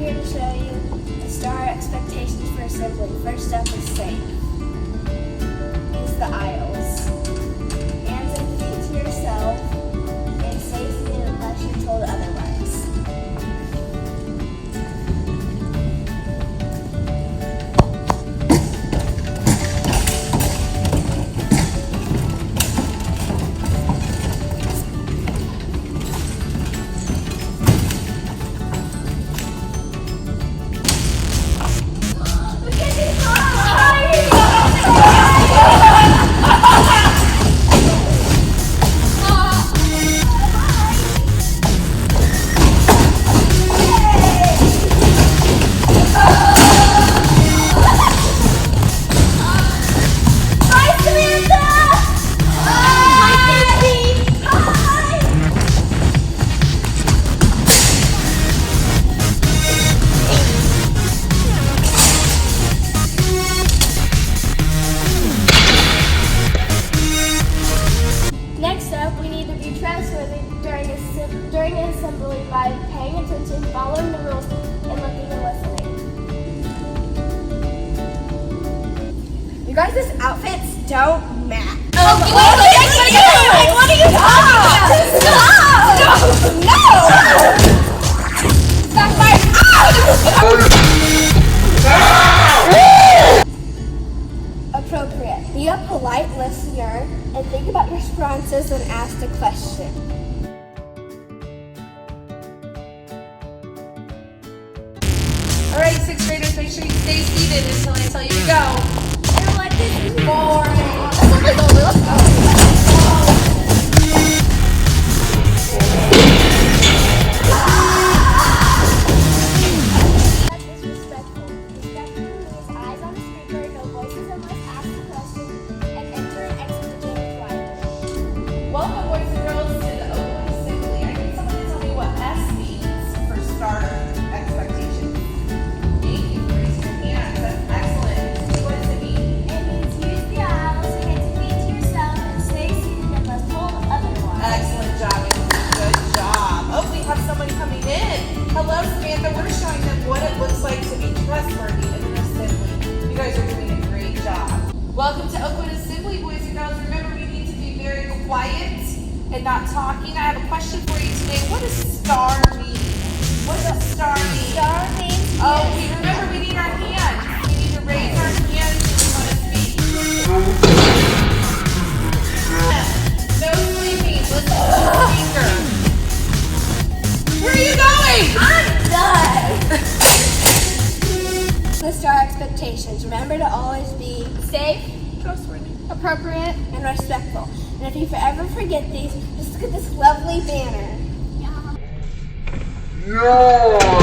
here to show you the STAR expectations for assembly. First up is safe. Use the aisles. Hands and feet to yourself and stay seated unless you're told otherwise. Next up, we need to be trustworthy during assembly by paying attention, following the rules, and looking and listening. You guys' outfits don't match. What are you talking about? Stop! No! Appropriate. Be a polite listener and think about your responses when asked a question. Alright, 6th graders, make sure you stay seated until I tell you to go. You know what? This is boring. Assembly's over, let's go. That's disrespectful. Respectful means eyes on the speaker, no voices unless asked a question, and enter and exit the game quietly. Welcome, boys and girls, to the Oakwood Assembly. I need someone to tell me what S means for STAR expectations. Thank you for raising your hand. That's excellent. What does it mean? It means use the aisles, hands and feet to yourself, and stay seated unless told otherwise. Excellent job, Anthony. Good job. Oh, we have someone coming in. Hello, Samantha. We're showing them what it looks like to be trustworthy in an assembly. You guys are doing a great job. Welcome to Oakwood Assembly, boys and girls. Remember, we need to be very quiet and not talking. I have a question for you today. What does STAR mean? What does STAR mean? STAR means Oh, remember, we need our hands. We need to raise our hands when we want to speak. No sleeping. Listen to the speaker. Where are you going? I'm done. The STAR expectations. Remember to always be safe, Trustworthy. appropriate, and respectful. And if you ever forget these, just look at this lovely banner. Yeah.